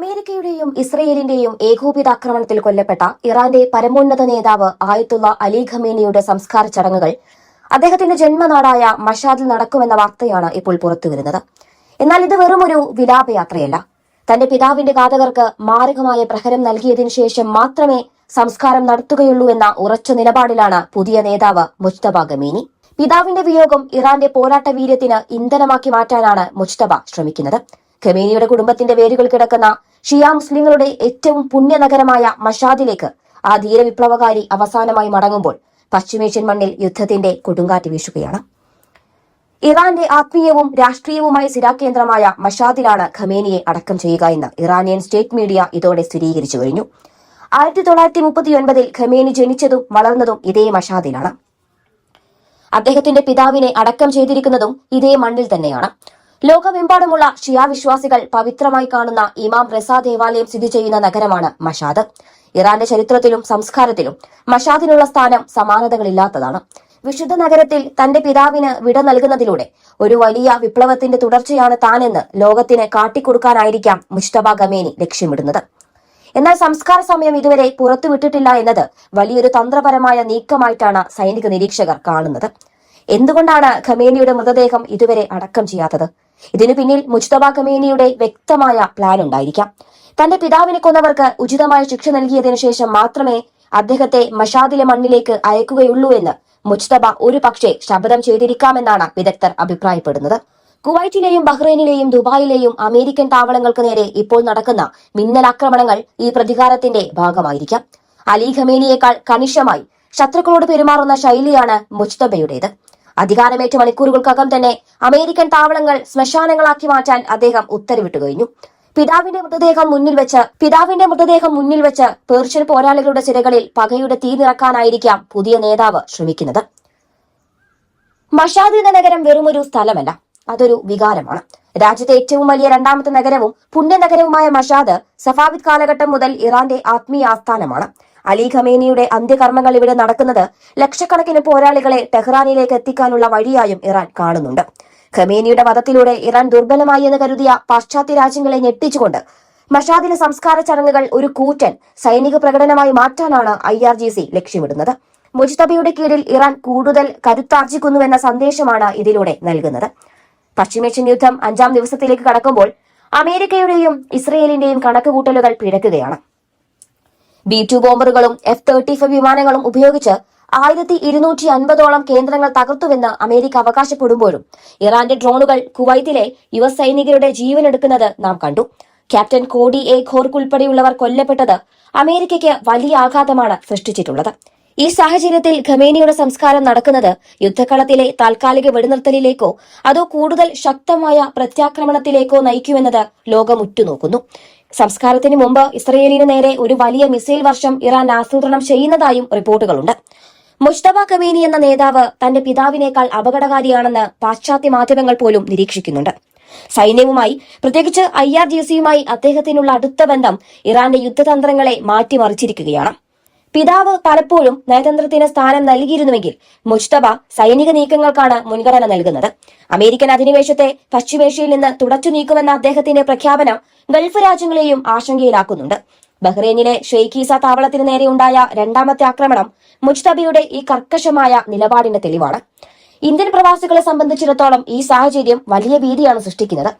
അമേരിക്കയുടെയും ഇസ്രയേലിന്റെയും ഏകോപിത ആക്രമണത്തിൽ കൊല്ലപ്പെട്ട ഇറാന്റെ പരമോന്നത നേതാവ് ആയത്തുള്ള അലി ഖമേനിയുടെ സംസ്കാര ചടങ്ങുകൾ അദ്ദേഹത്തിന്റെ ജന്മനാടായ മഷാദിൽ നടക്കുമെന്ന വാർത്തയാണ് ഇപ്പോൾ പുറത്തുവരുന്നത്. എന്നാൽ ഇത് വെറുമൊരു വിലാപയാത്രയല്ല. തന്റെ പിതാവിന്റെ ഘാതകർക്ക് മാരകമായ പ്രഹരം നൽകിയതിനു ശേഷം മാത്രമേ സംസ്കാരം നടത്തുകയുള്ളൂ എന്ന ഉറച്ച നിലപാടിലാണ് പുതിയ നേതാവ് മുജ്തബ ഖമേനി. പിതാവിന്റെ വിയോഗം ഇറാന്റെ പോരാട്ട വീര്യത്തിന് ഇന്ധനമാക്കി മാറ്റാനാണ് മുജ്തബ ശ്രമിക്കുന്നത്. ഖമേനിയുടെ കുടുംബത്തിന്റെ വേരുകൾ കിടക്കുന്ന ഷിയ മുസ്ലിങ്ങളുടെ ഏറ്റവും പുണ്യനഗരമായ മഷാദിലേക്ക് ആ ധീരവിപ്ലവകാരി അവസാനമായി മടങ്ങുമ്പോൾ പശ്ചിമേഷ്യൻ മണ്ണിൽ യുദ്ധത്തിന്റെ കൊടുങ്കാറ്റ് വീശുകയാണ്. ഇറാന്റെ ആത്മീയവും രാഷ്ട്രീയവുമായ സ്ഥിരാകേന്ദ്രമായ മഷാദിലാണ് ഖമേനിയെ അടക്കം ചെയ്യുക എന്ന് ഇറാനിയൻ സ്റ്റേറ്റ് മീഡിയ ഇതോടെ സ്ഥിരീകരിച്ചു കഴിഞ്ഞു. 1939 ഖമേനി ജനിച്ചതും വളർന്നതും ഇതേ മഷാദിലാണ്. അദ്ദേഹത്തിന്റെ പിതാവിനെ അടക്കം ചെയ്തിരിക്കുന്നതും ഇതേ മണ്ണിൽ തന്നെയാണ്. ലോകമെമ്പാടുമുള്ള ഷിയ വിശ്വാസികൾ പവിത്രമായി കാണുന്ന ഇമാം റസ ദേവാലയം സ്ഥിതി ചെയ്യുന്ന നഗരമാണ് മഷാദ്. ഇറാന്റെ ചരിത്രത്തിലും സംസ്കാരത്തിലും മഷാദിനുള്ള സ്ഥാനം സമാനതകളില്ലാത്തതാണ്. വിശുദ്ധ നഗരത്തിൽ തന്റെ പിതാവിന് വിട നൽകുന്നതിലൂടെ ഒരു വലിയ വിപ്ലവത്തിന്റെ തുടർച്ചയാണ് താനെന്ന് ലോകത്തിന് കാട്ടിക്കൊടുക്കാനായിരിക്കാം മുജ്തബ ഖമേനി ലക്ഷ്യമിടുന്നത്. എന്നാൽ സംസ്കാര സമയം ഇതുവരെ പുറത്തുവിട്ടിട്ടില്ല എന്നത് വലിയൊരു തന്ത്രപരമായ നീക്കമായിട്ടാണ് സൈനിക നിരീക്ഷകർ കാണുന്നത്. എന്തുകൊണ്ടാണ് ഖമേനിയുടെ മൃതദേഹം ഇതുവരെ അടക്കം ചെയ്യാത്തത്? ഇതിനു പിന്നിൽ മുജ്തബ ഖമേനിയുടെ വ്യക്തമായ പ്ലാൻ ഉണ്ടായിരിക്കാം. തന്റെ പിതാവിനെ കൊന്നവർക്ക് ഉചിതമായ ശിക്ഷ നൽകിയതിനു ശേഷം മാത്രമേ അദ്ദേഹത്തെ മഷാദിലെ മണ്ണിലേക്ക് അയക്കുകയുള്ളൂ എന്ന് മുജ്തബ ഒരു പക്ഷേ ശപഥം ചെയ്തിരിക്കാമെന്നാണ് വിദഗ്ധർ അഭിപ്രായപ്പെടുന്നത്. കുവൈറ്റിലെയും ബഹ്റൈനിലെയും ദുബായിലെയും അമേരിക്കൻ താവളങ്ങൾക്ക് നേരെ ഇപ്പോൾ നടക്കുന്ന മിന്നലാക്രമണങ്ങൾ ഈ പ്രതികാരത്തിന്റെ ഭാഗമായിരിക്കാം. അലി ഖമേനിയേക്കാൾ കണിശമായി ശത്രുക്കളോട് പെരുമാറുന്ന ശൈലിയാണ് മുജ്തബയുടേത്. അധികാരമേറ്റ മണിക്കൂറുകൾക്കകം തന്നെ അമേരിക്കൻ താവളങ്ങൾ ശ്മശാനങ്ങളാക്കി മാറ്റാൻ അദ്ദേഹം ഉത്തരവിട്ടു കഴിഞ്ഞു. പിതാവിന്റെ മൃതദേഹം മുന്നിൽ വെച്ച് പേർഷ്യൻ പോരാളികളുടെ സിരകളിൽ പകയുടെ തീ നിറക്കാനായിരിക്കാം പുതിയ നേതാവ് ശ്രമിക്കുന്നത്. മഷാദ് എന്ന നഗരം വെറുമൊരു സ്ഥലമല്ല, അതൊരു വികാരമാണ്. രാജ്യത്തെ ഏറ്റവും വലിയ രണ്ടാമത്തെ നഗരവും പുണ്യനഗരവുമായ മഷാദ് സഫാവിദ് കാലഘട്ടം മുതൽ ഇറാന്റെ ആത്മീയ ആസ്ഥാനമാണ്. അലി ഖമേനിയുടെ അന്ത്യകർമ്മങ്ങൾ ഇവിടെ നടക്കുന്നത് ലക്ഷക്കണക്കിന് പോരാളികളെ ടെഹ്റാനിലേക്ക് എത്തിക്കാനുള്ള വഴിയായും ഇറാൻ കാണുന്നുണ്ട്. ഖമേനിയുടെ വധത്തിലൂടെ ഇറാൻ ദുർബലമായി എന്ന് കരുതിയ പാശ്ചാത്യ രാജ്യങ്ങളെ ഞെട്ടിച്ചുകൊണ്ട് മഷാദിലെ സംസ്കാര ചടങ്ങുകൾ ഒരു കൂറ്റൻ സൈനിക പ്രകടനമായി മാറ്റാനാണ് IRGC ലക്ഷ്യമിടുന്നത്. മുജ്തബയുടെ കീഴിൽ ഇറാൻ കൂടുതൽ കരുത്താർജിക്കുന്നുവെന്ന സന്ദേശമാണ് ഇതിലൂടെ നൽകുന്നത്. പശ്ചിമേഷ്യൻ യുദ്ധം 5ാം ദിവസത്തിലേക്ക് കടക്കുമ്പോൾ അമേരിക്കയുടെയും ഇസ്രയേലിന്റെയും കണക്കുകൂട്ടലുകൾ പിഴയ്ക്കുകയാണ്. B-2 ബോംബറുകളും F-35 വിമാനങ്ങളും ഉപയോഗിച്ച് 1250ഓളം കേന്ദ്രങ്ങൾ തകർത്തുവെന്ന് അമേരിക്ക അവകാശപ്പെടുമ്പോഴും ഇറാന്റെ ഡ്രോണുകൾ കുവൈത്തിലെ US സൈനികരുടെ ജീവനെടുക്കുന്നത് നാം കണ്ടു. ക്യാപ്റ്റൻ കോഡി എ ഖോർക്ക് ഉൾപ്പെടെയുള്ളവർ കൊല്ലപ്പെട്ടത് അമേരിക്കയ്ക്ക് വലിയ ആഘാതമാണ് സൃഷ്ടിച്ചിട്ടുള്ളത്. ഈ സാഹചര്യത്തിൽ ഖമേനിയുടെ സംസ്കാരം നടക്കുന്നത് യുദ്ധക്കളത്തിലെ താൽക്കാലിക വെടിനിർത്തലിലേക്കോ അതോ കൂടുതൽ ശക്തമായ പ്രത്യാക്രമണത്തിലേക്കോ നയിക്കുമെന്നത് ലോകം ഉറ്റുനോക്കുന്നു. സംസ്കാരത്തിന് മുമ്പ് ഇസ്രയേലിന് നേരെ ഒരു വലിയ മിസൈൽ വർഷം ഇറാൻ ആസൂത്രണം ചെയ്യുന്നതായും റിപ്പോർട്ടുകളുണ്ട്. മുജ്തബ ഖമേനി എന്ന നേതാവ് തന്റെ പിതാവിനേക്കാൾ അപകടകാരിയാണെന്ന് പാശ്ചാത്യ മാധ്യമങ്ങൾ പോലും നിരീക്ഷിക്കുന്നുണ്ട്. സൈന്യവുമായി, പ്രത്യേകിച്ച് IRGCയുമായി അദ്ദേഹത്തിനുള്ള അടുത്ത ബന്ധം ഇറാന്റെ യുദ്ധതന്ത്രങ്ങളെ മാറ്റിമറിച്ചിരിക്കുകയാണ്. പിതാവ് പലപ്പോഴും നയതന്ത്രത്തിന് സ്ഥാനം നൽകിയിരുന്നുവെങ്കിൽ മുജ്തബ സൈനിക നീക്കങ്ങൾക്കാണ് മുൻഗണന നൽകുന്നത്. അമേരിക്കൻ അധിനിവേശത്തെ പശ്ചിമേഷ്യയിൽ നിന്ന് തുടച്ചു നീക്കുമെന്ന അദ്ദേഹത്തിന്റെ പ്രഖ്യാപനം ഗൾഫ് രാജ്യങ്ങളെയും ആശങ്കയിലാക്കുന്നുണ്ട്. ബഹ്റൈനിലെ ഷെയ്ഖീസ താവളത്തിന് നേരെയുണ്ടായ രണ്ടാമത്തെ ആക്രമണം മുജ്തബയുടെ ഈ കർക്കശമായ നിലപാടിന്റെ തെളിവാണ്. ഇന്ത്യൻ പ്രവാസികളെ സംബന്ധിച്ചിടത്തോളം ഈ സാഹചര്യം വലിയ ഭീതിയാണ് സൃഷ്ടിക്കുന്നത്.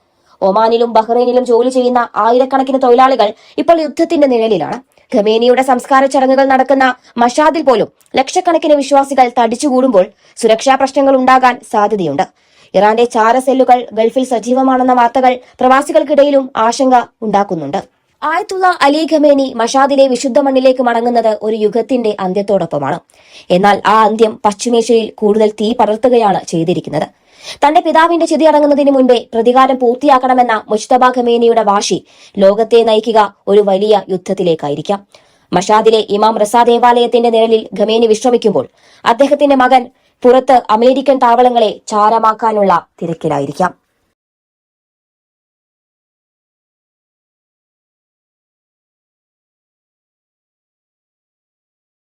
ഒമാനിലും ബഹ്റൈനിലും ജോലി ചെയ്യുന്ന ആയിരക്കണക്കിന് തൊഴിലാളികൾ ഇപ്പോൾ യുദ്ധത്തിന്റെ നിഴലിലാണ്. ഖമേനിയുടെ സംസ്കാര ചടങ്ങുകൾ നടക്കുന്ന മഷാദിൽ പോലും ലക്ഷക്കണക്കിന് വിശ്വാസികൾ തടിച്ചുകൂടുമ്പോൾ സുരക്ഷാ പ്രശ്നങ്ങൾ ഉണ്ടാകാൻ സാധ്യതയുണ്ട്. ഇറാന്റെ ചാരസെല്ലുകൾ ഗൾഫിൽ സജീവമാണെന്ന വാർത്തകൾ പ്രവാസികൾക്കിടയിലും ആശങ്ക ഉണ്ടാക്കുന്നുണ്ട്. ആയത്തുള്ള അലി ഖമേനി മഷാദിലെ വിശുദ്ധ മണ്ണിലേക്ക് മടങ്ങുന്നത് ഒരു യുഗത്തിന്റെ അന്ത്യത്തോടൊപ്പമാണ്. എന്നാൽ ആ അന്ത്യം പശ്ചിമേഷ്യയിൽ കൂടുതൽ തീ പടർത്തുകയാണ് ചെയ്തിരിക്കുന്നത്. തന്റെ പിതാവിന്റെ ചിതി അടങ്ങുന്നതിന് മുൻപേ പ്രതികാരം പൂർത്തിയാക്കണമെന്ന മുജ്തബ ഖമേനിയുടെ വാശി ലോകത്തെ നയിക്കുക ഒരു വലിയ യുദ്ധത്തിലേക്കായിരിക്കാം. മഷാദിലെ ഇമാം റസ ദേവാലയത്തിന്റെ നിഴലിൽ ഖമേനി വിശ്രമിക്കുമ്പോൾ അദ്ദേഹത്തിന്റെ മകൻ പുറത്ത് അമേരിക്കൻ താവളങ്ങളെ ചാരമാക്കാനുള്ള തിരക്കിലായിരിക്കാം.